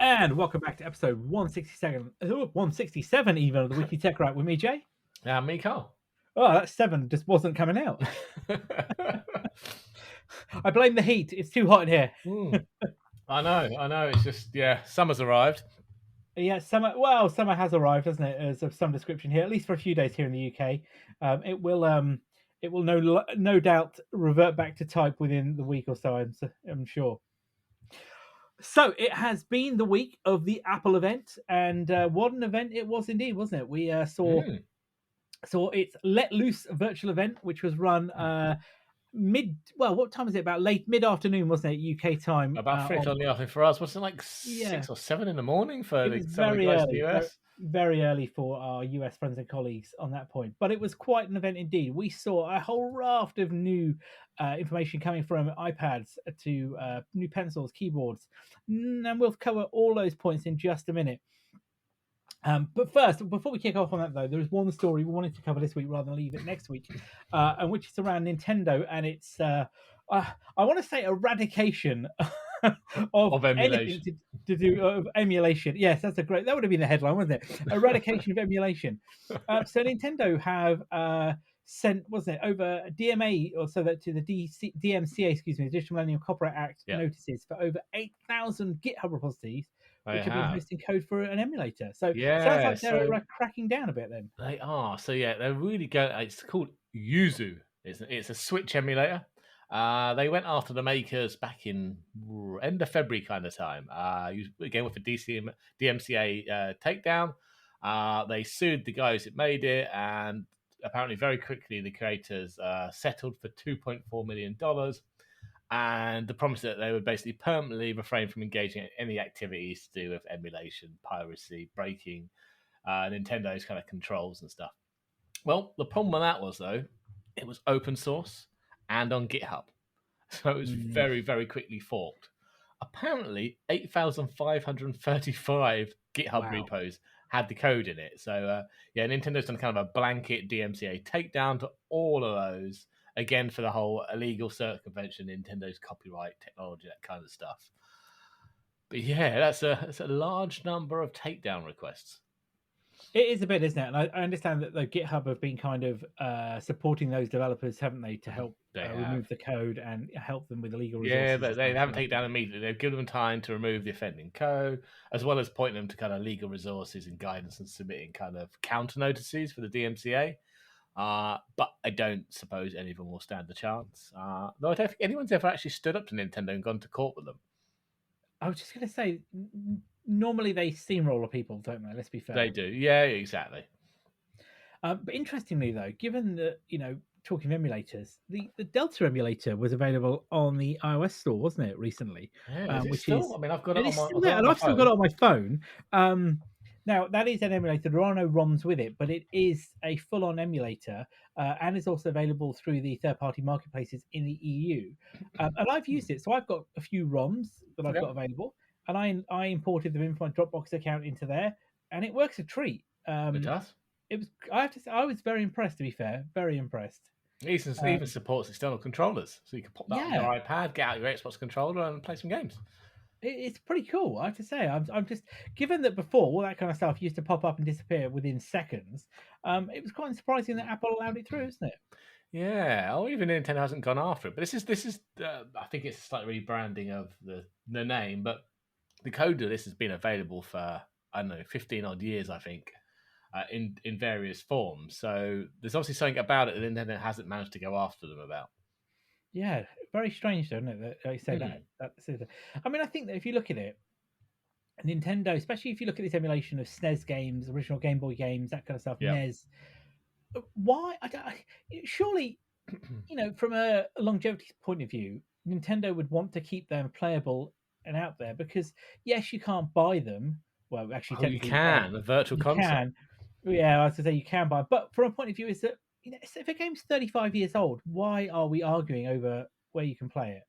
And welcome back to episode 167 even of the Weekly Tech Wrap with me, Jay. Me, Carl. Oh, that 7 just wasn't coming out. I blame the heat. It's too hot in here. I know. It's just, summer's arrived. Yeah, summer has arrived, hasn't it? As of some description here, at least for a few days here in the UK. It will no doubt revert back to type within the week or so, I'm sure. So it has been the week of the Apple event, and what an event it was indeed, wasn't it? We saw its Let Loose virtual event, which was run what time was it? About late mid-afternoon, wasn't it, UK time? About 3 o'clock in the afternoon for us. Wasn't it like 6 or 7 in the morning for some of the guys in the US? Very early for our US friends and colleagues on that point. But it was quite an event indeed. We saw a whole raft of new information coming from iPads to new pencils, keyboards. And we'll cover all those points in just a minute. But first, before we kick off on that, though, there is one story we wanted to cover this week rather than leave it next week, and which is around Nintendo and its, I want to say, eradication of emulation. to do of emulation. Yes, that would have been the headline, wouldn't it? Eradication of emulation. So Nintendo have sent, wasn't it, over DMA or so that to the DMCA, the Digital Millennium Copyright Act notices for over 8,000 GitHub repositories. Which have been hosting code for an emulator. So sounds like they're cracking down a bit then. They are. So they're really going. It's called Yuzu. It's a Switch emulator. They went after the makers back in end of February kind of time. Again with the DMCA takedown. They sued the guys that made it, and apparently very quickly the creators settled for $2.4 million. And the promise that they would basically permanently refrain from engaging in any activities to do with emulation, piracy, breaking Nintendo's kind of controls and stuff. Well, the problem with that was, though, it was open source and on GitHub. So it was very, very quickly forked. Apparently, 8,535 GitHub repos had the code in it. So, Nintendo's done kind of a blanket DMCA takedown to all of those. Again, for the whole illegal circumvention, Nintendo's copyright technology, that kind of stuff. But that's a large number of takedown requests. It is a bit, isn't it? And I understand that the GitHub have been kind of supporting those developers, haven't they, to help remove the code and help them with illegal resources. Yeah, but they haven't taken down immediately. They've given them time to remove the offending code, as well as pointing them to kind of legal resources and guidance and submitting kind of counter notices for the DMCA. But I don't suppose any of them will stand a chance. Though I don't think anyone's ever actually stood up to Nintendo and gone to court with them. I was just going to say, normally they steamroller people, don't they? Let's be fair. They do, yeah, exactly. But interestingly, though, given that, talking of emulators, the Delta emulator was available on the iOS store, wasn't it, recently? Yeah, I've got it on my and I've still got it on my phone. Now, that is an emulator. There are no ROMs with it, but it is a full-on emulator and is also available through the third-party marketplaces in the EU. And I've used it. So I've got a few ROMs that I've got available, and I imported them into my Dropbox account into there, and it works a treat. It does? I was very impressed, to be fair. Very impressed. It even supports external controllers. So you can pop that on your iPad, get out your Xbox controller, and play some games. It's pretty cool, I have to say. I'm just, given that before all that kind of stuff used to pop up and disappear within seconds, it was quite surprising that Apple allowed it through, isn't it? Yeah, even Nintendo hasn't gone after it. But this is I think it's a slight rebranding of the name, but the code of this has been available for 15 odd years, I think, in various forms. So there's obviously something about it that Nintendo hasn't managed to go after them about. Yeah, very strange, though, isn't it? That I say that. I mean, I think that if you look at it, Nintendo, especially if you look at this emulation of SNES games, original Game Boy games, that kind of stuff, NES. Why? Surely, from a longevity point of view, Nintendo would want to keep them playable and out there because, yes, you can't buy them. Well, actually, you can. The virtual console. Can. Yeah, I was going to say you can buy, but from a point of view, is that if a game's 35 years old, why are we arguing over where you can play it?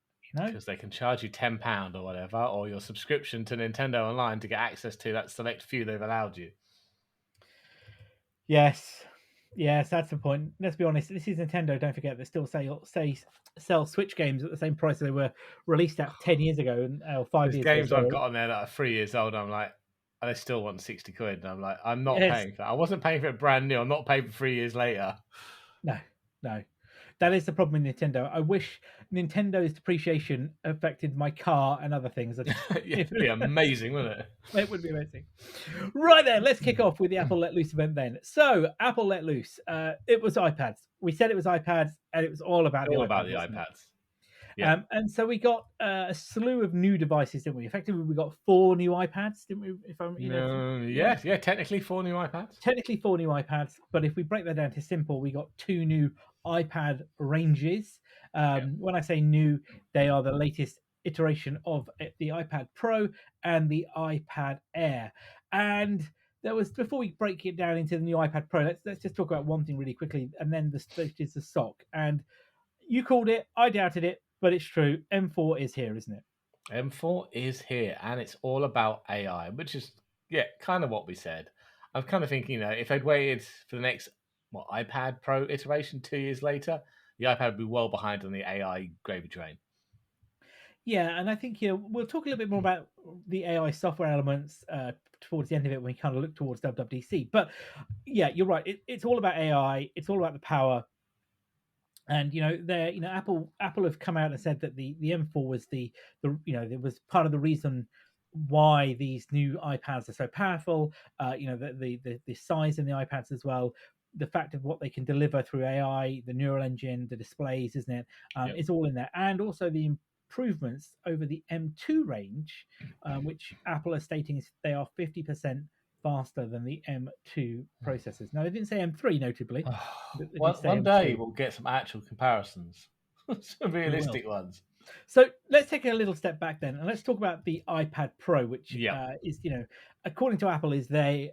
Because they can charge you £10 or whatever, or your subscription to Nintendo Online to get access to that select few they've allowed you. Yes. Yes, that's the point. Let's be honest. This is Nintendo. Don't forget they still sell Switch games at the same price they were released at 10 years ago or five There's years ago. games I've Sorry. got on there that are 3 years old. I'm like, and they still want 60 quid. And I'm like, I'm not Yes. paying for that. I wasn't paying for it brand new. I'm not paying for 3 years later. No. No. That is the problem with Nintendo. I wish Nintendo's depreciation affected my car and other things. Yeah, it'd be amazing, wouldn't it? It would be amazing. Right then, let's kick off with the Apple Let Loose event then. So, Apple Let Loose, it was iPads. We said it was iPads, and it was all about the All iPad, about the wasn't it? iPads. Yeah. And so we got a slew of new devices, didn't we? Effectively, we got 4 new iPads, didn't we? If I'm, No, yeah, technically 4 new iPads. technically 4 new iPads, but if we break that down to simple, we got 2 new iPad ranges. When I say new, they are the latest iteration of the iPad Pro and the iPad Air. And there was, before we break it down into the new iPad Pro, let's just talk about one thing really quickly, and then the stage is the SoC. And you called it, I doubted it, but it's true. M4 is here, isn't it? M4 is here, and it's all about AI, which is kind of what we said. I was kind of thinking, if they'd waited for the next iPad Pro iteration 2 years later, the iPad would be well behind on the AI gravy train. Yeah, and I think we'll talk a little bit more about the AI software elements towards the end of it when we kind of look towards WWDC. But yeah, you're right. It's all about AI. It's all about the power. And Apple have come out and said that the M4 was it was part of the reason why these new iPads are so powerful. The size in the iPads as well, the fact of what they can deliver through AI, the neural engine, the displays, isn't it? It's all in there, and also the improvements over the M2 range, which Apple are stating they are 50% faster than the M2 processors. Now they didn't say M3, notably. They did say One day M2. we'll get some actual comparisons, some realistic ones. So let's take a little step back then, and let's talk about the iPad Pro, which is, according to Apple, is their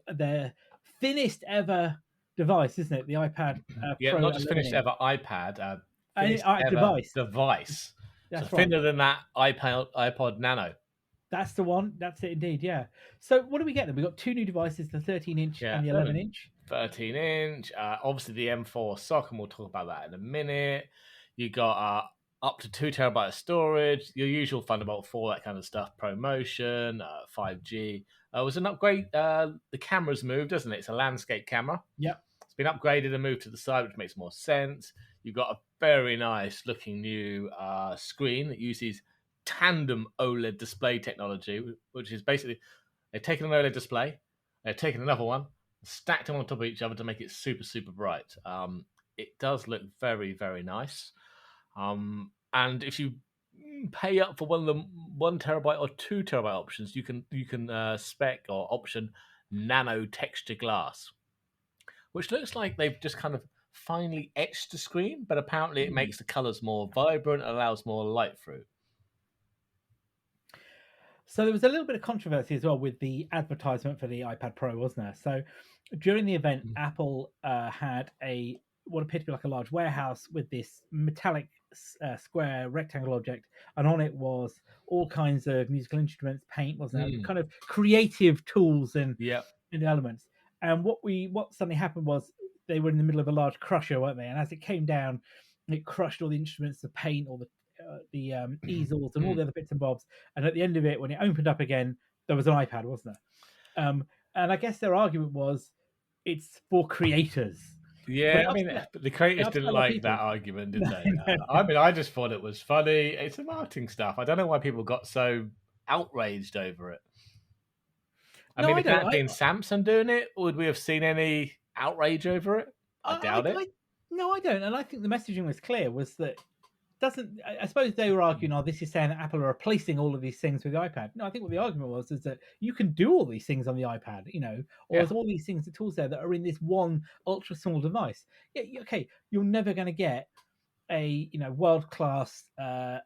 thinnest ever device, isn't it? The iPad Pro. Not just finished ever iPad, finished ever device. That's so thinner than that iPod Nano. That's the one. That's it indeed. Yeah. So what do we get then? We got 2 new devices: the 13-inch and the 11-inch. 13-inch. Obviously the M4 SoC, and we'll talk about that in a minute. You got up to 2 terabyte of storage, your usual Thunderbolt 4, that kind of stuff. ProMotion, 5G. It was an upgrade. The camera's moved, doesn't it? It's a landscape camera. Yep. It's been upgraded and moved to the side, which makes more sense. You've got a very nice looking new screen that uses tandem OLED display technology, which is basically they've taken an OLED display, they've taken another one, stacked them on top of each other to make it super, super bright. It does look very, very nice. And if you pay up for one of the 1 terabyte or 2 terabyte options, you can spec or option nano texture glass, which looks like they've just kind of finely etched the screen, but apparently it makes the colors more vibrant, allows more light through. So there was a little bit of controversy as well with the advertisement for the iPad Pro, wasn't there? So during the event, Apple had what appeared to be like a large warehouse with this metallic square rectangle object, and on it was all kinds of musical instruments, paint, wasn't it? Kind of creative tools and elements. And what suddenly happened was they were in the middle of a large crusher, weren't they? And as it came down, it crushed all the instruments, the paint, all the easels and all the other bits and bobs. And at the end of it, when it opened up again, there was an iPad, wasn't there? And I guess their argument was it's for creators. Yeah, I mean, the creators didn't like that argument, did they? I mean, I just thought it was funny. It's a marketing stuff. I don't know why people got so outraged over it. I mean, if that had been Samsung doing it, would we have seen any outrage over it? I doubt it. No, I don't. And I think the messaging was clear, was that I suppose they were arguing, this is saying that Apple are replacing all of these things with the iPad. No, I think what the argument was is that you can do all these things on the iPad, or there's all these things, the tools there that are in this one ultra small device. Yeah, okay, you're never going to get a world class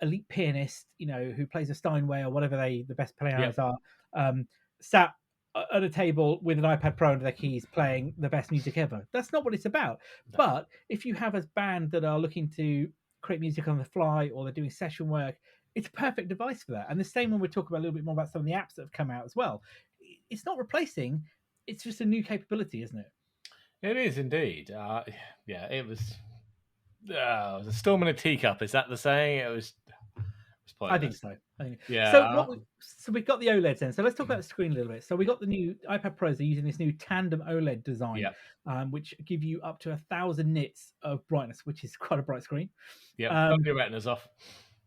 elite pianist, who plays a Steinway or whatever the best pianos are, sat at a table with an iPad Pro under their keys playing the best music ever. That's not what it's about. No. But if you have a band that are looking to create music on the fly, or they're doing session work, it's a perfect device for that. And the same when we talk about a little bit more about some of the apps that have come out as well. It's not replacing, it's just a new capability, isn't it? It is indeed. Yeah, it was a storm in a teacup. Is that the saying? It was I think pointless. so. I think. So Yeah. so we've got the OLEDs then. So let's talk about the screen a little bit. So we got the new iPad Pros are using this new tandem OLED design, Yeah. which give you up to 1,000 nits of brightness, which is quite a bright screen. Yeah. Burn Um, your retinas off.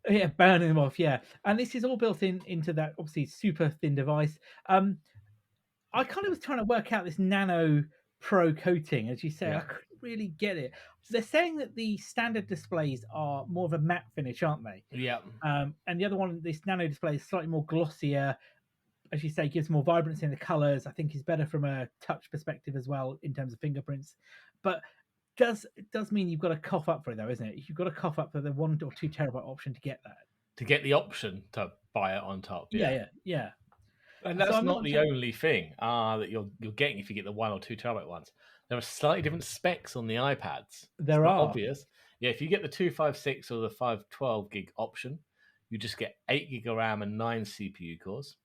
yeah, burning them off. Yeah, and this is all built into that obviously super thin device. I kind of was trying to work out this nano pro coating, as you say. I Yeah. couldn't really get it. They're saying that the standard displays are more of a matte finish, aren't they? Yeah. And the other one, this nano display, is slightly more glossier. As you say, gives more vibrancy in the colors. I think is better from a touch perspective as well in terms of fingerprints. But it does mean you've got to cough up for it, though, isn't it? You've got to cough up for the 1 or 2 terabyte option to get that. To get the option to buy it on top. Yeah, Yeah. yeah. And So that's I'm not not the sure. only thing that you're getting if you get the 1 or 2 terabyte ones. There are slightly different specs on the iPads. It's There not are. obvious. Yeah, if you get the 256 or the 512 gig option, you just get 8 gig of RAM and 9 CPU cores.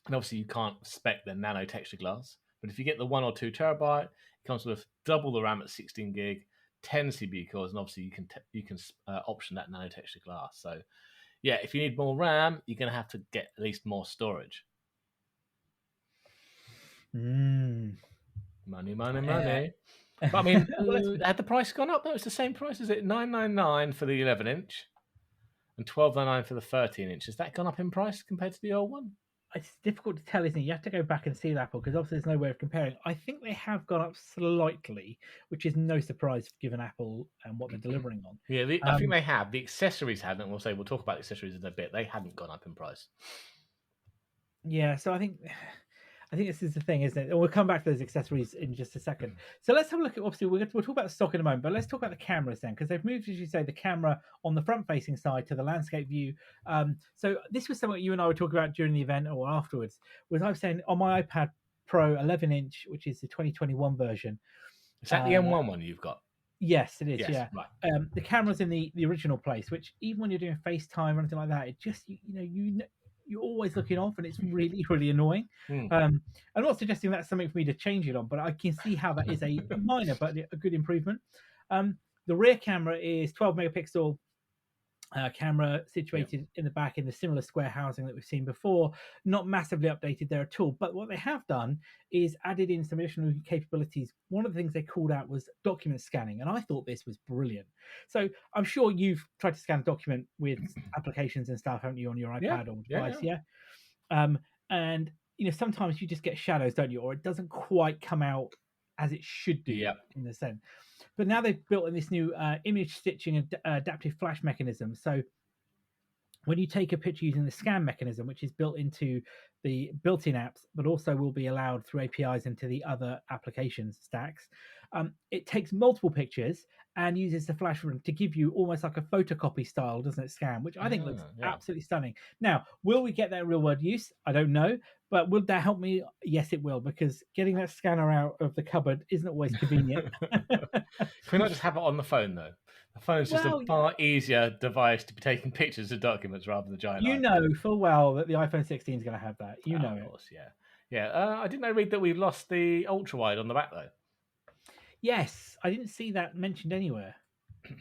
And obviously, you can't spec the nano texture glass. But if you get the 1 or 2 terabyte, it comes with double the RAM at 16 gig, 10 CPU cores, and obviously you can option that nano texture glass. So yeah, if you need more RAM, you're going to have to get at least more storage. Mm. Money, money, Yeah. money. But I mean, Well, had the price gone up? No, it's the same price, is it? $999 for the 11-inch and $12.99 for the 13-inch. Has that gone up in price compared to the old one? it's difficult to tell, isn't it? You have to go back and see the Apple because obviously there's no way of comparing. I think they have gone up slightly, which is no surprise given Apple and what they're delivering on. Yeah, I think they have. The accessories hadn't, and we'll talk about accessories in a bit. They hadn't gone up in price. Yeah, so I think this is the thing, isn't it? And we'll come back to those accessories in just a second. So let's have a look at obviously we'll talk about the stock in a moment, but let's talk about the cameras then, because they've moved, as you say, the camera on the front-facing side to the landscape view. So this was something you and I were talking about during the event or afterwards. Was I was saying on my iPad Pro 11-inch, which is the 2021 version. Is that the M1 one you've got? Yes, it is. Yes, Yeah, right. the camera's in the original place, which even when you're doing FaceTime or anything like that, it just you're always looking off, and it's really really annoying. I'm not suggesting that's something for me to change it on, but I can see how that is a minor but a good improvement. The rear camera is 12 megapixel camera situated in the back in the similar square housing that we've seen before, not massively updated there at all. But what they have done is added in some additional capabilities. One of the things they called out was document scanning, and I thought this was brilliant. So I'm sure you've tried to scan a document with applications and stuff, haven't you, on your iPad or device? Yeah. And sometimes you just get shadows, don't you, or it doesn't quite come out as it should do in the sense. But now they've built in this new image stitching and adaptive flash mechanism. So when you take a picture using the scan mechanism, which is built into the built-in apps, but also will be allowed through APIs into the other applications stacks, it takes multiple pictures and uses the flash room to give you almost like a photocopy style, doesn't it, scan, which I think looks absolutely stunning. Now, will we get that in real world use? I don't know. But will that help me? Yes, it will, because getting that scanner out of the cupboard isn't always convenient. Can we not just have it on the phone, though? The phone's just a far easier device to be taking pictures of documents rather than the giant iPhone. Know full well that the iPhone 16 is going to have that. Of course, yeah. I didn't read that we've lost the ultra wide on the back, though. Yes, I didn't see that mentioned anywhere.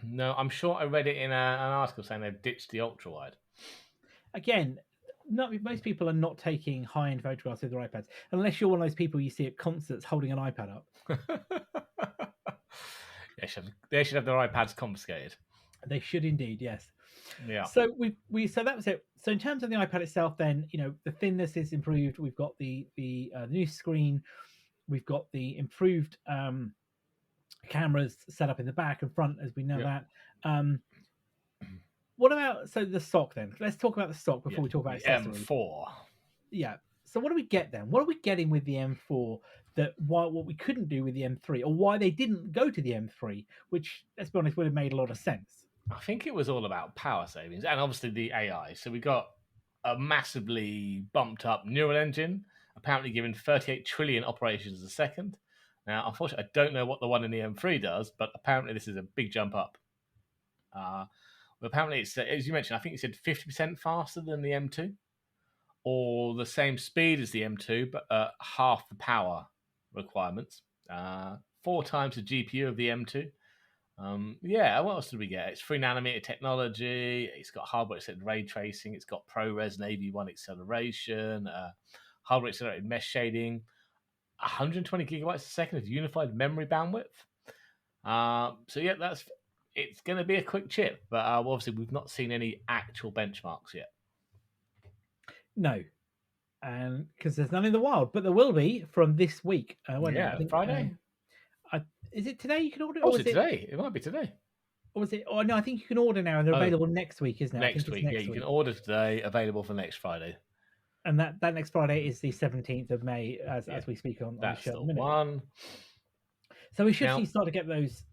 No, I'm sure I read it in an article saying they've ditched the ultra wide. Again, most people are not taking high-end photographs with their iPads, unless you're one of those people you see at concerts holding an iPad up. They should have their iPads confiscated. They should indeed, yes. Yeah. So so that was it. So in terms of the iPad itself, then the thinness is improved. We've got the new screen. We've got the improved cameras set up in the back and front, as we know that. What about the stock then? Let's talk about the stock before we talk about accessories. M4. Yeah. So what do we get then? What are we getting with the M4 what we couldn't do with the M3, or why they didn't go to the M3, which, let's be honest, would have made a lot of sense? I think it was all about power savings and obviously the AI. So we got a massively bumped up neural engine, apparently giving 38 trillion operations a second. Now, unfortunately, I don't know what the one in the M3 does, but apparently this is a big jump up. Apparently, it's, as you mentioned, I think it said 50% faster than the M2, or the same speed as the M2, but half the power requirements. 4 times the GPU of the M2. Yeah, what else did we get? It's 3 nanometer technology. It's got hardware accelerated ray tracing. It's got ProRes and AV1 acceleration, hardware accelerated mesh shading, 120 gigabytes a second of unified memory bandwidth. So yeah, it's going to be a quick chip, but obviously we've not seen any actual benchmarks yet. No, and because there's none in the wild, but there will be from this week. Won't it? I think Friday. Is it today? You can order, Oh, or is it today? It might be today. Or was it? Oh no, I think you can order now, and they're available next week, isn't it? I think Next it's week, next yeah, you week. can order today, available for next Friday. And that next Friday is the 17th of May, as we speak on the show. That's the one. So we should start to get those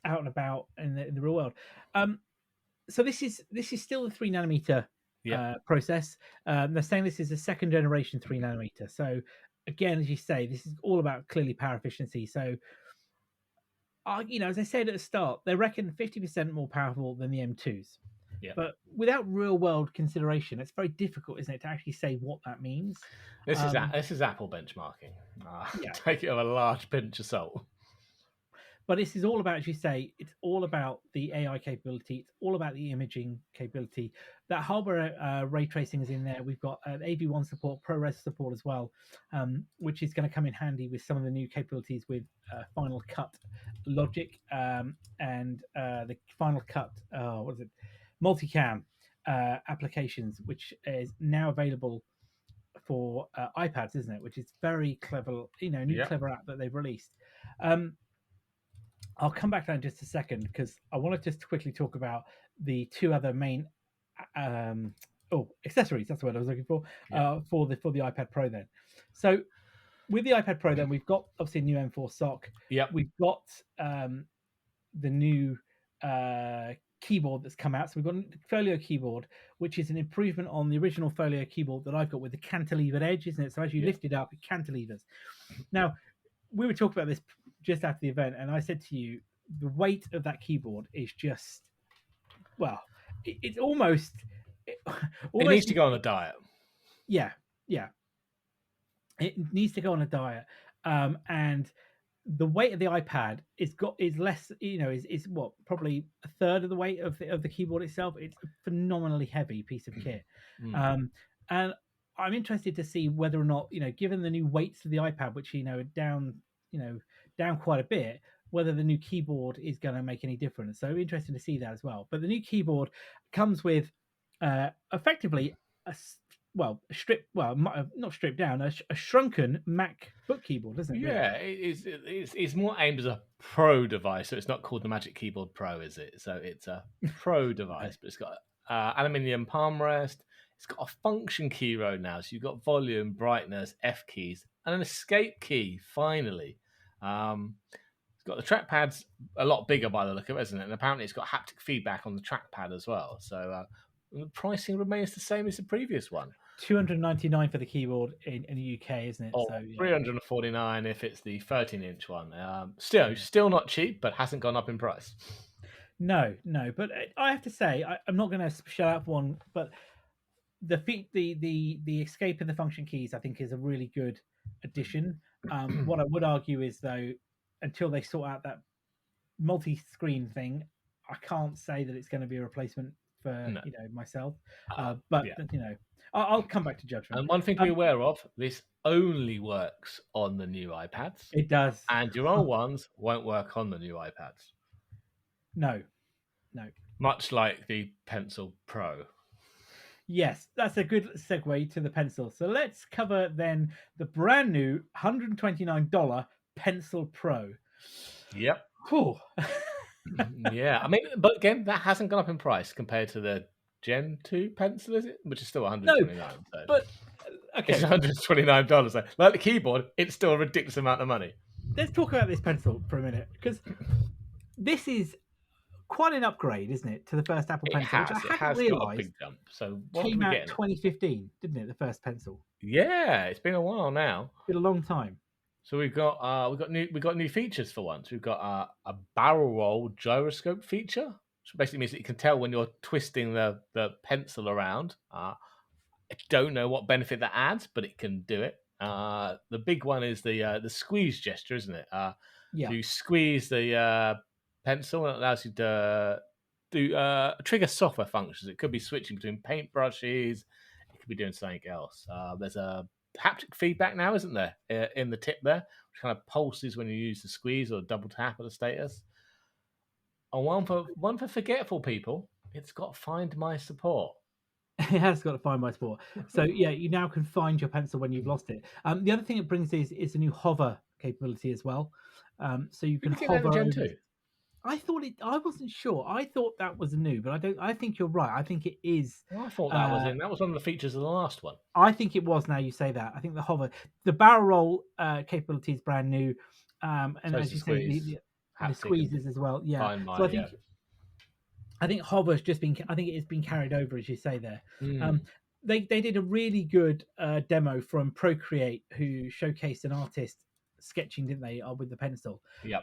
out and about in the real world. So this is still the 3 nanometer process. They're saying this is a second generation 3 nanometer. So again, as you say, this is all about clearly power efficiency. So as I said at the start, they reckon 50% more powerful than the M2s. Yeah. But without real world consideration, it's very difficult, isn't it, to actually say what that means? This is Apple benchmarking. Take it with a large pinch of salt. But this is all about, as you say, it's all about the AI capability. It's all about the imaging capability. That hardware ray tracing is in there. We've got AV1 support, ProRes support as well, which is going to come in handy with some of the new capabilities with Final Cut logic and the Final Cut, multicam applications, which is now available for iPads, isn't it? Which is very clever, clever app that they've released. I'll come back to that in just a second because I want to just quickly talk about the two other main accessories. That's the word I was looking for for the iPad Pro. Then, so with the iPad Pro, then we've got obviously a new M4 SoC. Yeah, we've got the new keyboard that's come out. So we've got a Folio keyboard, which is an improvement on the original Folio keyboard that I've got with the cantilevered edge, isn't it? So as you lift it up, it cantilevers. Now, we were talking about this just after the event, and I said to you, the weight of that keyboard is just, it's almost. It needs to go on a diet. Yeah. It needs to go on a diet, and the weight of the iPad is less. Is what, probably a third of the weight of the keyboard itself. It's a phenomenally heavy piece of kit, and I'm interested to see whether or not, given the new weights of the iPad, which are down quite a bit, whether the new keyboard is going to make any difference. So interesting to see that as well. But the new keyboard comes with effectively not stripped down, a shrunken MacBook keyboard, doesn't it? Yeah, it's more aimed as a pro device, so it's not called the Magic Keyboard Pro, is it? So it's a pro device, but it's got aluminium palm rest. It's got a function key row now, so you've got volume, brightness, F keys, and an escape key, finally. It's got the trackpad's a lot bigger by the look of it, isn't it? And apparently it's got haptic feedback on the trackpad as well. So the pricing remains the same as the previous one. $299 for the keyboard in the UK, isn't it? Or so, $349 if it's the 13-inch one. Still not cheap, but hasn't gone up in price. No, but I have to say, I'm not going to shout out one, but the escape and the function keys, I think, is a really good addition. What I would argue is, though, until they sort out that multi-screen thing, I can't say that it's going to be a replacement for myself. But I'll come back to judgment. And one thing to be aware of: this only works on the new iPads. It does, and your old ones won't work on the new iPads. No. Much like the Pencil Pro. Yes, that's a good segue to the Pencil. So let's cover then the brand new $129 Pencil Pro. Yep. Cool. Yeah, I mean, but again, that hasn't gone up in price compared to the Gen 2 Pencil, is it? Which is still $129. No, but okay, it's $129. Like the keyboard, it's still a ridiculous amount of money. Let's talk about this pencil for a minute, because this is quite an upgrade, isn't it, to the first Apple Pencil? Which I hadn't realised got a big jump. So what came out 2015, didn't it? The first pencil. Yeah, it's been a while now. It's been a long time. So we've got new features for once. We've got a barrel roll gyroscope feature, which basically means that you can tell when you're twisting the pencil around. I don't know what benefit that adds, but it can do it. The big one is the squeeze gesture, isn't it? Yeah. You squeeze the pencil, and it allows you to do trigger software functions. It could be switching between paintbrushes. It could be doing something else. There's a haptic feedback now, isn't there, in the tip there, which kind of pulses when you use the squeeze or double tap at the status. And one for forgetful people, it's got Find My Support. It has got to find my sport. So yeah, you now can find your pencil when you've lost it. The other thing it brings is a new hover capability as well. So you Did can you get that in hover Gen over. 2? I thought it. I wasn't sure. I thought that was new, but I don't. I think you're right. I think it is. I thought that was in. That was one of the features of the last one. I think it was. Now you say that. I think the hover, the barrel roll capability is brand new, and So it's as the you say, squeeze, the haptic, and squeezes as well. Yeah. Find So My. I Yeah. think hover's just been. I think it's been carried over, as you say there. Mm. They did a really good demo from Procreate, who showcased an artist sketching, didn't they, with the pencil? Yep.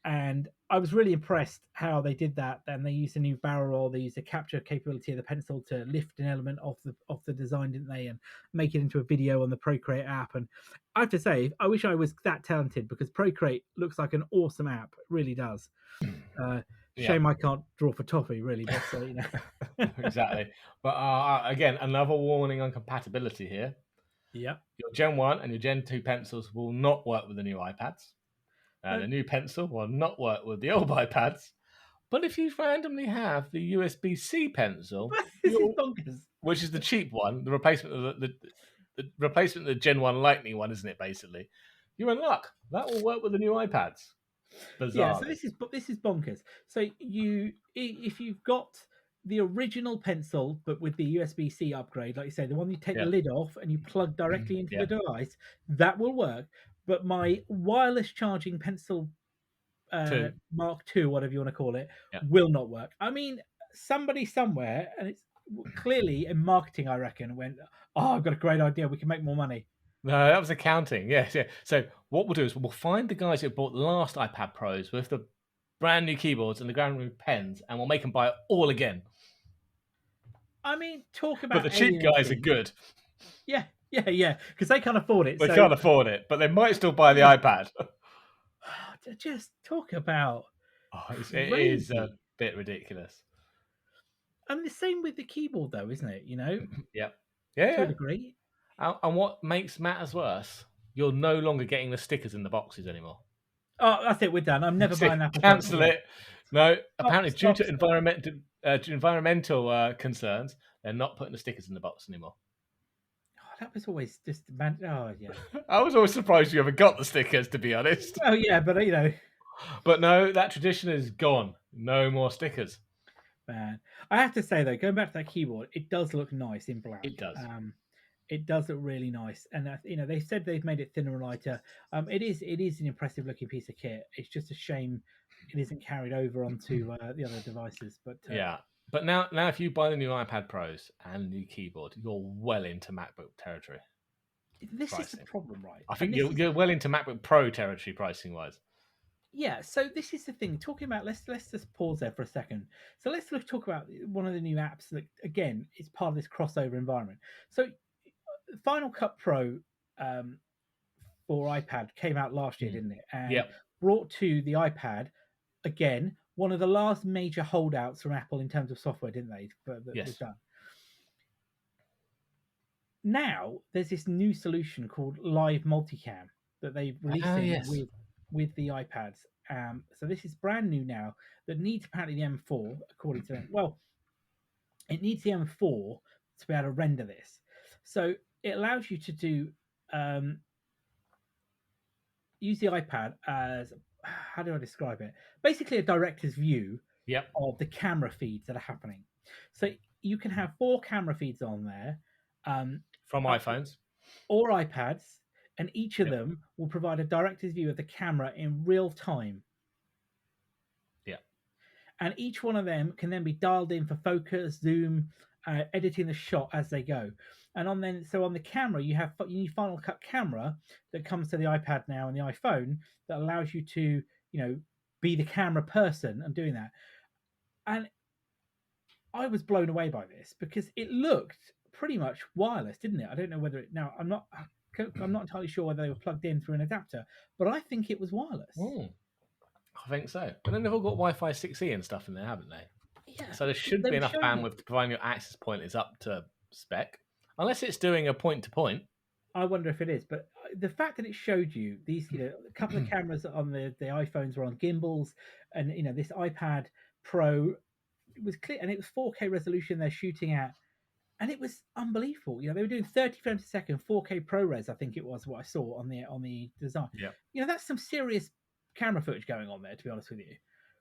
And I was really impressed how they did that. And they used a new barrel roll. They used a capture capability of the pencil to lift an element off the design, didn't they, and make it into a video on the Procreate app. And I have to say, I wish I was that talented, because Procreate looks like an awesome app. It really does. Yeah. Shame I can't draw for toffee, really, but you know. Exactly. But again, another warning on compatibility here. Yeah. Your Gen 1 and your Gen 2 pencils will not work with the new iPads. The new pencil will not work with the old iPads. But if you randomly have the USB-C pencil, This is bonkers. which is the cheap one, the replacement of the replacement of the Gen 1 Lightning one, isn't it, basically? You're in luck. That will work with the new iPads. Yeah, so Bizarrely. this is bonkers. So if you've got the original pencil but with the USB-C upgrade, like you say, the one you take the Yeah. lid off and you plug directly into Yeah. the device, that will work. But my wireless charging pencil Two. Mark II, whatever you want to call it, Yeah. will not work. I mean, somebody somewhere, and it's clearly in marketing, I reckon, went, "Oh, I've got a great idea. We can make more money." No, that was accounting. Yes, yeah. So what we'll do is we'll find the guys who bought the last iPad Pros with the brand new keyboards and the brand new pens, and we'll make them buy it all again. I mean, talk But the about cheap guys are alienating. good. Yeah, because they can't afford it. They So can't afford it, but they might still buy the iPad. just talk about It is a crazy. bit ridiculous. And the same with the keyboard, though, isn't it? Yep. To a Yeah. degree. And what makes matters worse, you're no longer getting the stickers in the boxes anymore. Oh, that's it. We're done. I'm never buying Apple products Cancel again. it. No, Stop, apparently due stop, to stop. environmental concerns, they're not putting the stickers in the box anymore. Oh, that was always just man. Oh yeah. I was always surprised you ever got the stickers, to be honest. Oh yeah, but But no, that tradition is gone. No more stickers. man. I have to say though, going back to that keyboard, it does look nice in black. It does. It does look really nice, and they said they've made it thinner and lighter. It is an impressive looking piece of kit. It's just a shame it isn't carried over onto the other devices. But Yeah. But now if you buy the new iPad Pros and the new keyboard, you're well into MacBook territory. this Pricing. is the problem, right? I think And you're well into MacBook Pro territory pricing wise. yeah, so this is the thing. Talking about let's just pause there for a second. So let's talk about one of the new apps that again is part of this crossover environment. So Final Cut Pro for iPad came out last year, didn't it? And Yep. brought to the iPad again one of the last major holdouts from Apple in terms of software, didn't they? That Yes. was done. Now there's this new solution called Live Multicam that they're releasing with the iPads. So this is brand new now that needs apparently the M4, according to them. Well, it needs the M4 to be able to render this. So it allows you to do use the iPad as, how do I describe it? Basically a director's view of the camera feeds that are happening. So you can have 4 camera feeds on there. From iPhones or iPads, and each of them will provide a director's view of the camera in real time. Yeah. And each one of them can then be dialed in for focus, zoom, editing the shot as they go. And on the camera, you need Final Cut Camera that comes to the iPad now and the iPhone that allows you to, be the camera person and doing that. And I was blown away by this because it looked pretty much wireless, didn't it? I don't know whether it now. I'm not I'm not entirely sure whether they were plugged in through an adapter, but I think it was wireless. I think so. But then they've all got Wi-Fi 6E and stuff in there, haven't they? Yeah, So there should be enough bandwidth to provide your access point is up to spec, unless it's doing a point-to-point. I wonder if it is, but the fact that it showed you these, a couple of cameras on the iPhones were on gimbals, and this iPad Pro was clear, and it was 4K resolution they're shooting at, and it was unbelievable. They were doing 30 frames a second, 4K ProRes, I think it was what I saw on the design. Yeah, That's some serious camera footage going on there, to be honest with you.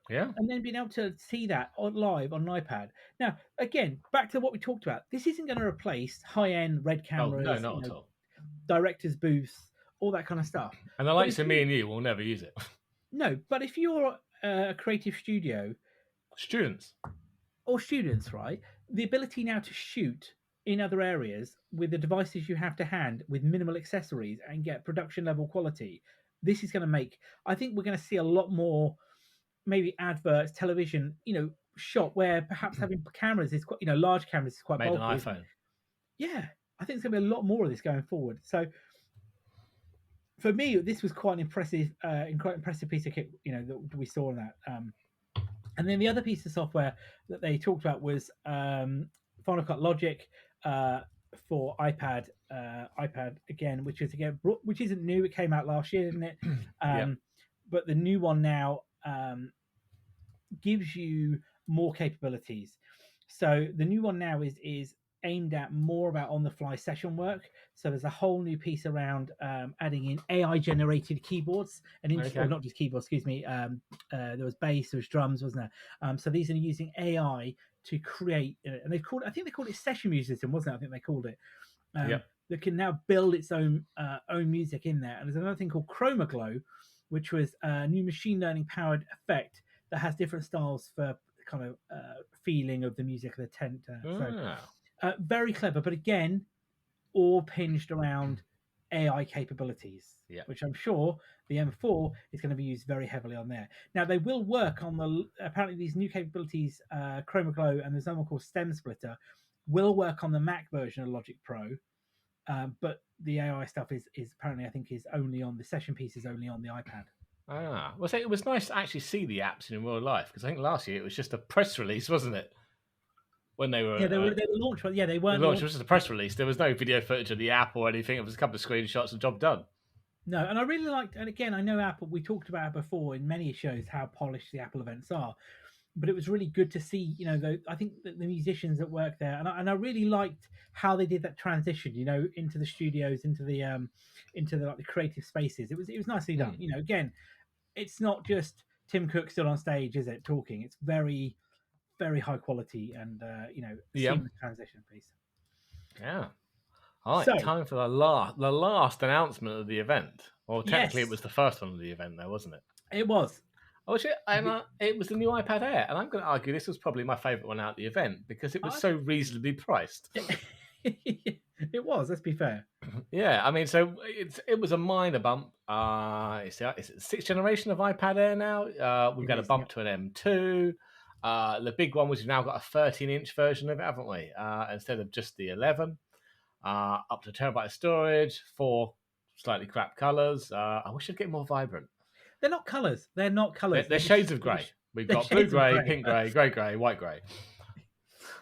Yeah. And then being able to see that live on an iPad. Now, again, back to what we talked about. This isn't going to replace high-end red cameras, no, not at all. director's booths, all that kind of stuff. And the likes of me and you will never use it. No, but if you're a creative studio, students, right, the ability now to shoot in other areas with the devices you have to hand with minimal accessories and get production level quality, this is going to make, I think we're going to see a lot more maybe adverts, television, shot where perhaps having cameras is quite, large cameras is quite made bulky. An iPhone. Yeah, I think there's going to be a lot more of this going forward. So for me, this was quite an impressive piece of kit, that we saw in that. And then the other piece of software that they talked about was Final Cut Logic for iPad again, which isn't new. It came out last year, didn't it? But the new one now gives you more capabilities. So the new one now is aimed at more about on-the-fly session work. So there's a whole new piece around adding in AI-generated keyboards and not just keyboards. Excuse me. There was bass, there was drums, wasn't there? So these are using AI to create, and I think they called it session musician, wasn't it? I think they called it. That can now build its own music in there. And there's another thing called Chroma Glow, which was a new machine learning powered effect that has different styles for kind of feeling of the music of the tent. Very clever, but again, all hinged around AI capabilities, which I'm sure the M4 is going to be used very heavily on there. Now, they will work on apparently these new capabilities, Chroma Glow, and there's another one called Stem Splitter, will work on the Mac version of Logic Pro, but the AI stuff is apparently, I think, is only on the session piece, is only on the iPad. Well, so it was nice to actually see the apps in real life, because I think last year it was just a press release, wasn't it? When they were they were launched, but they weren't. The launch was just a press release. There was no video footage of the app or anything. It was a couple of screenshots and job done. No, and I really liked, and again, I know Apple. We talked about it before in many shows how polished the Apple events are, but it was really good to see. I think that the musicians that work there, and I really liked how they did that transition. Into the studios, into the the creative spaces. It was nicely done. Again, it's not just Tim Cook still on stage, is it? Talking. It's very, very high quality and seamless transition piece. Yeah. All right, time for the last announcement of the event. Well, technically, it was the first one of the event, though, wasn't it? It was. Oh shit! It was the new iPad Air, and I'm going to argue this was probably my favourite one out of the event because it was so reasonably priced. It was. Let's be fair. Yeah, I mean, so it was a minor bump. It's the 6th generation of iPad Air now. We've got a bump to an M2. The big one was we've now got a 13-inch version of it, haven't we? Instead of just the 11. Up to terabyte of storage, 4 slightly crap colours. I wish I'd get more vibrant. They're not colours. They're shades of grey. We've got blue grey, pink grey, grey, white grey.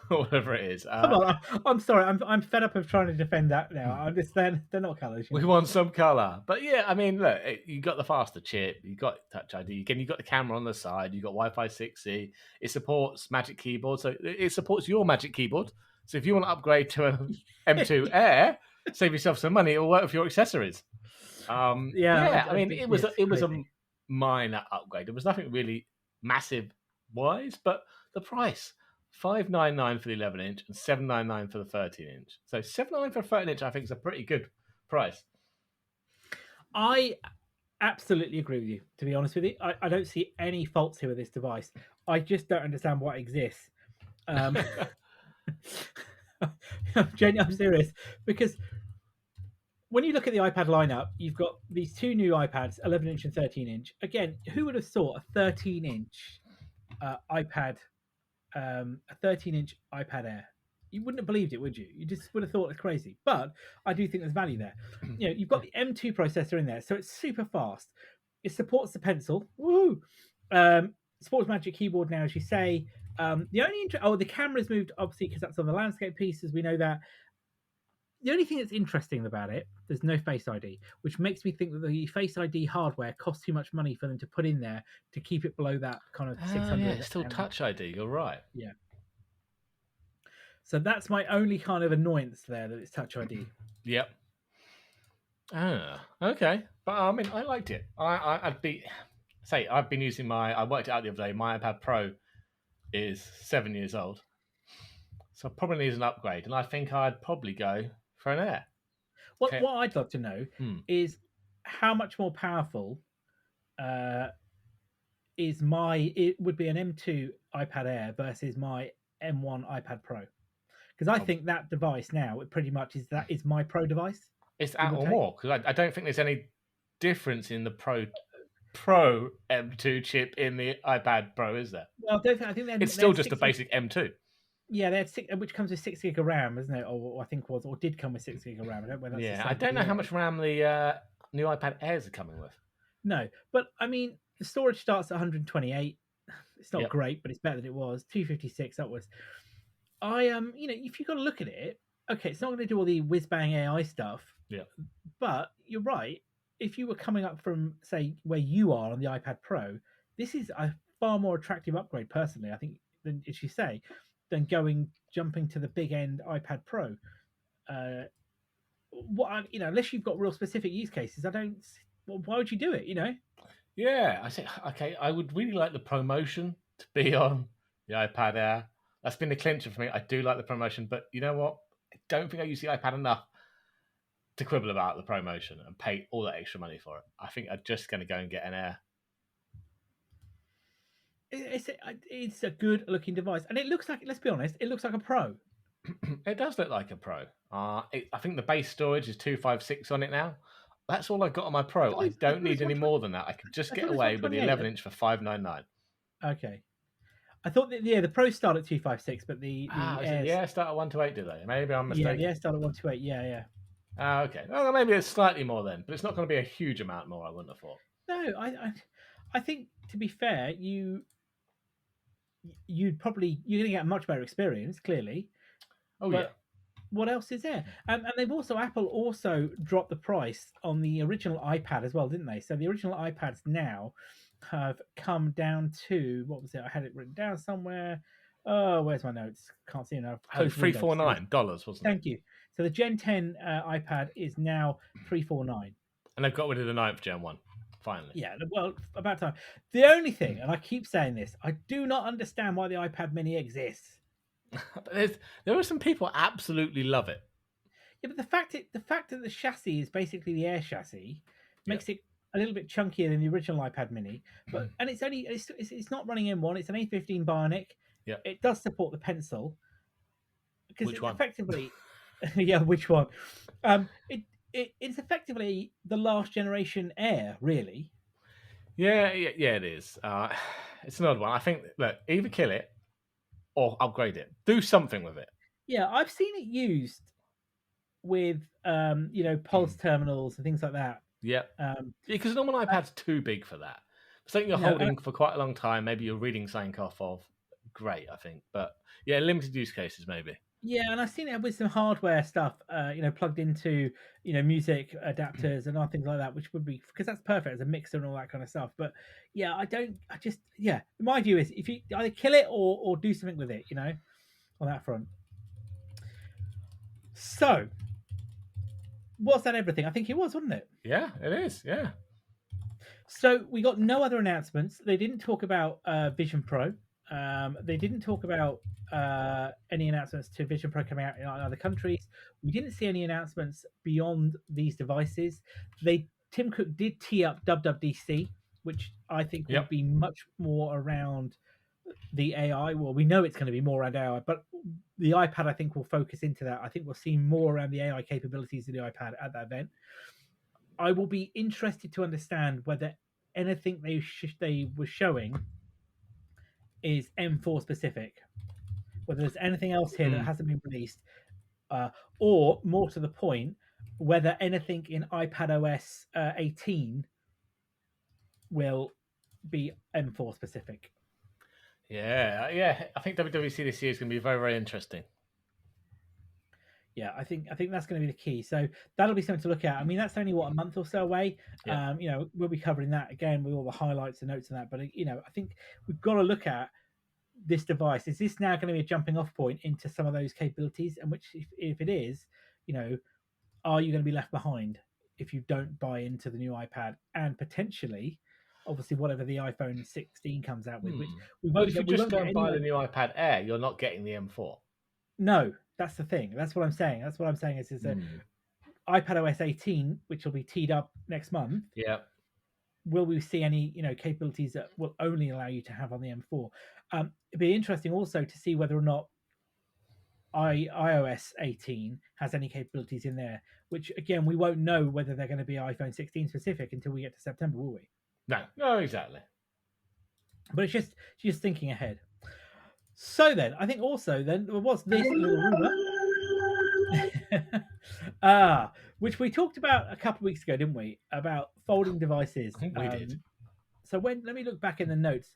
Whatever it is. Come on, I'm sorry. I'm fed up of trying to defend that now. They're not colours. We want some colour. But yeah, I mean, look, you got the faster chip, you got Touch ID, again, you got the camera on the side, you got Wi-Fi 6E, it supports Magic Keyboard, so it supports your Magic Keyboard. So if you want to upgrade to an M2 Air, save yourself some money, it'll work with your accessories. I mean, it was a minor upgrade. There was nothing really massive wise, but the price. $599 for the 11-inch and $799 for the 13-inch. So $799 for a 13-inch, I think, is a pretty good price. I absolutely agree with you. To be honest with you, I don't see any faults here with this device. I just don't understand why it exists. I'm serious, because when you look at the iPad lineup, you've got these two new iPads, 11-inch and 13-inch. Again, who would have thought a 13-inch iPad? A 13-inch iPad Air. You wouldn't have believed it, would you? You just would have thought it's crazy. But I do think there's value there. You've got the M2 processor in there, so it's super fast. It supports the pencil. Woo! Supports Magic Keyboard now, as you say. The only the camera's moved obviously because that's on the landscape pieces. We know that. The only thing that's interesting about it, there's no Face ID, which makes me think that the Face ID hardware costs too much money for them to put in there to keep it below that kind of Oh, 600. yeah, it's still Touch ID. You're right. Yeah. So that's my only kind of annoyance there, that it's Touch ID. Yep. Ah, okay. But I mean, I liked it. I've been using I worked it out the other day. My iPad Pro is 7 years old, so probably needs an upgrade. And I think I'd probably go for an Air. What Okay. what I'd love to know is how much more powerful it would be an M2 iPad Air versus my M1 iPad Pro, because I think that device now it pretty much is my Pro device. It's at or more, because I don't think there's any difference in the Pro M2 chip in the iPad Pro, is there? Well, I think it's still just a basic M2. Yeah, they had which comes with 6 gig of RAM, isn't it? Or I think or did come with 6 gig of RAM. I don't know whether that's I don't know how much RAM the new iPad Airs are coming with. No, but I mean, the storage starts at 128. It's not great, but it's better than it was. 256 upwards. If you've got to look at it, okay, it's not going to do all the whiz bang AI stuff. Yeah. But you're right. If you were coming up from, say, where you are on the iPad Pro, this is a far more attractive upgrade, personally, I think, than, as you say, than jumping to the big end iPad Pro. Unless you've got real specific use cases, why would you do it? Yeah, I say, okay, I would really like the ProMotion to be on the iPad Air. That's been the clincher for me. I do like the ProMotion, but you know what? I don't think I use the iPad enough to quibble about the ProMotion and pay all that extra money for it. I think I'm just going to go and get an Air. It's a good looking device, and it looks like, let's be honest, it looks like a Pro. It does look like a Pro. I think the base storage is 256 on it now. That's all I've got on my Pro. I don't need any more than that. I could just get away with the 11-inch for $599. Okay. I thought that the Pro start at 256, but the Air start at 128, do they? Maybe I'm mistaken. Yeah, the Air start at 128. Yeah. Okay. Well, maybe it's slightly more then, but it's not going to be a huge amount more. I wouldn't have thought. No, I think, to be fair, you're going to get a much better experience, clearly. Oh, yeah. What else is there? And Apple also dropped the price on the original iPad as well, didn't they? So the original iPads now have come down to, what was it? I had it written down somewhere. Oh, where's my notes? Can't see enough. $349, wasn't it? Thank you. So the Gen 10 iPad is now $349. And they've got rid of the 9th Gen 1, finally. Yeah, well, about time. The only thing, and I keep saying this, I do not understand why the iPad Mini exists. But there are some people absolutely love it. Yeah, but the fact that the chassis is basically the Air chassis makes it a little bit chunkier than the original iPad Mini. But and it's not running M1. It's an A15 Bionic. Yeah, it does support the pencil. Which one? Effectively, yeah, which one? It's effectively the last generation Air, really. Yeah, it is. It's an odd one. I think, look, either kill it or upgrade it. Do something with it. Yeah, I've seen it used with POS terminals and things like that. Yeah. Because a normal iPad's too big for that. Something you're holding for quite a long time, maybe you're reading something off of. Great, I think. But yeah, limited use cases maybe. Yeah, and I've seen it with some hardware stuff, plugged into, music adapters and other things like that, which would be, because that's perfect as a mixer and all that kind of stuff. But yeah, my view is, if you either kill it or do something with it, on that front. So, was that everything? I think it was, wasn't it? Yeah, it is. Yeah. So we got no other announcements. They didn't talk about Vision Pro. They didn't talk about any announcements to Vision Pro coming out in other countries. We didn't see any announcements beyond these devices. Tim Cook did tee up WWDC, which I think will be much more around the AI. Well, we know it's going to be more around AI, but the iPad, I think, will focus into that. I think we'll see more around the AI capabilities of the iPad at that event. I will be interested to understand whether anything they were showing is M4 specific, whether there's anything else here that Mm. hasn't been released, or more to the point, whether anything in iPadOS 18 will be M4 specific. Yeah. I think WWDC this year is going to be very, very interesting. Yeah, I think that's going to be the key. So that'll be something to look at. I mean, that's only a month or so away. Yeah. We'll be covering that again with all the highlights and notes and that. But I think we've got to look at this device. Is this now going to be a jumping off point into some of those capabilities? And which, if it is, are you going to be left behind if you don't buy into the new iPad and potentially, obviously, whatever the iPhone 16 comes out with, which we But won't if you get, we just won't go get and any. buy the new iPad Air, you're not getting the M4. No, that's the thing. That's what I'm saying. Is that iPadOS 18, which will be teed up next month. Yeah. Will we see any capabilities that will only allow you to have on the M4? It'd be interesting also to see whether or not iOS 18 has any capabilities in there, which again we won't know whether they're going to be iPhone 16 specific until we get to September, will we? No, exactly. But it's just thinking ahead. So then, I think also then there was this little rumor, which we talked about a couple of weeks ago, didn't we? About folding devices. I think we did. So let me look back in the notes.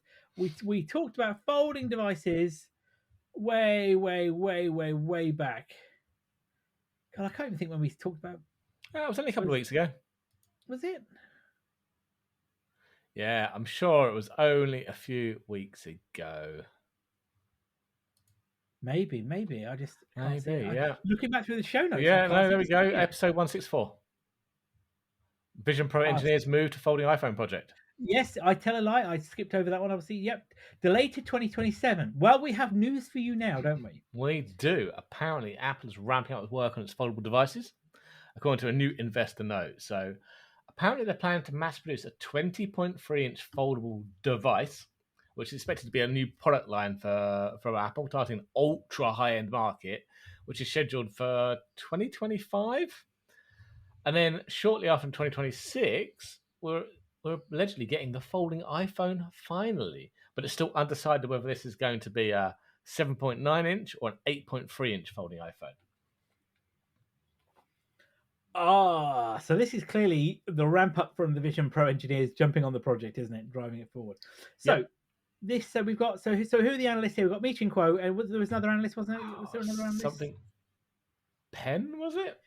We talked about folding devices way back. God, I can't even think when we talked about. Oh, it was only a couple of weeks ago. Was it? Yeah, I'm sure it was only a few weeks ago. Maybe. I just can't see it. Yeah. Looking back through the show notes. Yeah, no, there we go. Episode 164. Vision Pro engineers move to folding iPhone project. Yes, I tell a lie. I skipped over that one. Obviously, yep. Delayed to 2027. Well, we have news for you now, don't we? We do. Apparently, Apple is ramping up its work on its foldable devices, according to a new investor note. So, apparently, they're planning to mass produce a 20.3-inch foldable device, which is expected to be a new product line for Apple, targeting an ultra high-end market, which is scheduled for 2025. And then shortly after 2026, we're allegedly getting the folding iPhone finally, but it's still undecided whether this is going to be a 7.9-inch or an 8.3-inch folding iPhone. So this is clearly the ramp up from the Vision Pro engineers jumping on the project, isn't it? Driving it forward. So we've got so who are the analysts here? We've got Meech and Quo, and there was another analyst, wasn't there? Was there another analyst? Something. Penn, was it?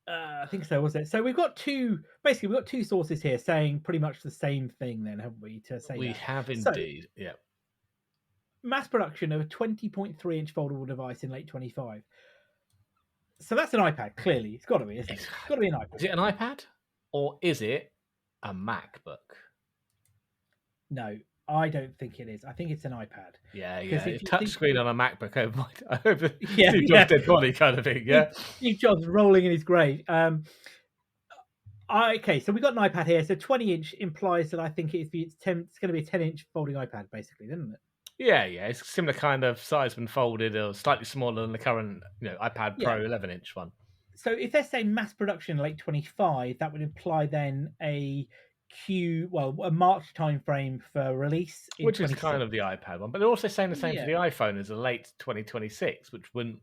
I think so, was it? So we've got two sources here saying pretty much the same thing, then, haven't we? To say we that. have indeed, yeah. Mass production of a 20.3-inch foldable device in late 25. So that's an iPad, clearly. It's got to be, isn't it? It's got to be an iPad. Is it an iPad? Or is it a MacBook? No, I don't think it is. I think it's an iPad. Yeah. Touch screen on a MacBook over Steve Jobs' dead body kind of thing, yeah? Steve Jobs rolling in his grave. Okay, so we've got an iPad here. So 20-inch implies that I think it's going to be a 10-inch folding iPad, basically, doesn't it? Yeah. It's a similar kind of size when folded, or slightly smaller than the current, iPad Pro 11-inch one. So if they're saying mass production late 25, that would imply then a March timeframe for release, which is kind of the iPad one. But they're also saying the same for the iPhone as a late 2026, which wouldn't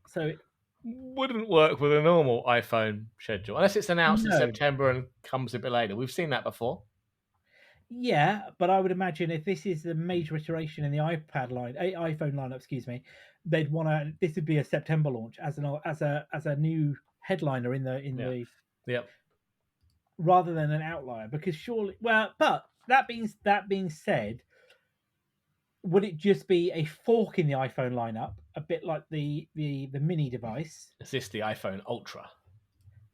work with a normal iPhone schedule unless it's announced in September and comes a bit later. We've seen that before. Yeah, but I would imagine if this is a major iteration in the iPhone lineup, they'd want to. This would be a September launch as a new headliner in the rather than an outlier, because surely. Well, but that being said, would it just be a fork in the iPhone lineup, a bit like the mini device? Is this the iPhone Ultra?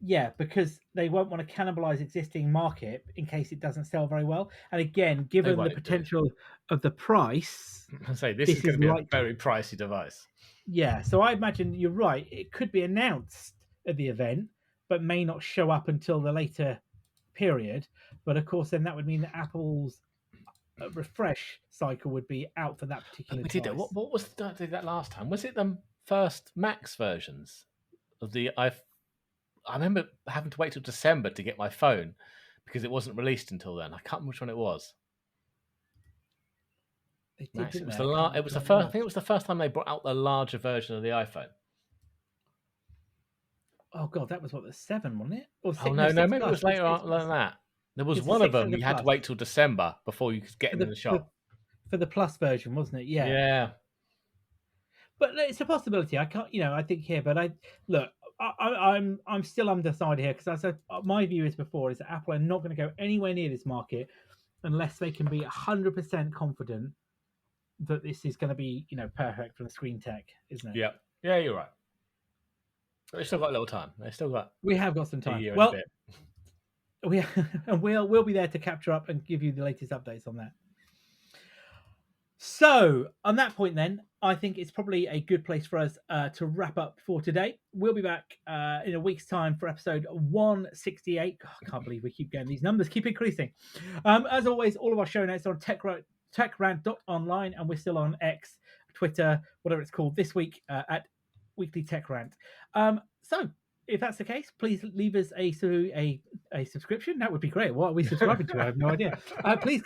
Yeah, because they won't want to cannibalize existing market in case it doesn't sell very well. And again, given the potential of the price, I say this is going to be a very pricey device. Yeah, so I imagine you're right. It could be announced at the event, but may not show up until the later period. But of course, then that would mean that Apple's refresh cycle would be out for that particular device. We did it. What was that last time? Was it the first Max versions of the iPhone? I remember having to wait till December to get my phone because it wasn't released until then. I can't remember which one it was. They did, Nice. It didn't was they? it was the first. I think it was the first time they brought out the larger version of the iPhone. Oh god, that was what, the 7, wasn't it? Or Oh 6? No, no, 6 maybe it plus. was later 6 on plus. than that. There was It's the one of 6 them and the you had to plus wait till December before you could get in the shop. for the plus version, wasn't it? Yeah. Yeah. But it's a possibility. I can't, I think here, but look. I'm still undecided here because I said my view is before is that Apple are not going to go anywhere near this market unless they can be 100% confident that this is going to be perfect for the screen tech, isn't it? Yeah. Yeah, you're right. But they've still got a little time. They've still got We have got some a time. year and a Well, bit. we'll be there to capture up and give you the latest updates on that. So, on that point, then, I think it's probably a good place for us to wrap up for today. We'll be back in a week's time for episode 168. God, I can't believe we keep getting these numbers, keep increasing. As always, all of our show notes are on techrant.online, and we're still on X, Twitter, whatever it's called this week at Weekly Tech Rant. So, if that's the case, please leave us a subscription. That would be great. What are we subscribing to? I have no idea. Please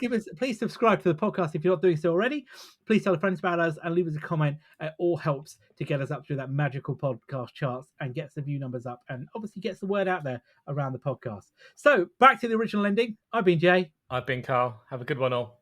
subscribe to the podcast if you're not doing so already. Please tell friends about us and leave us a comment. It all helps to get us up through that magical podcast charts and gets the view numbers up and obviously gets the word out there around the podcast. So back to the original ending. I've been Jay. I've been Carl. Have a good one all.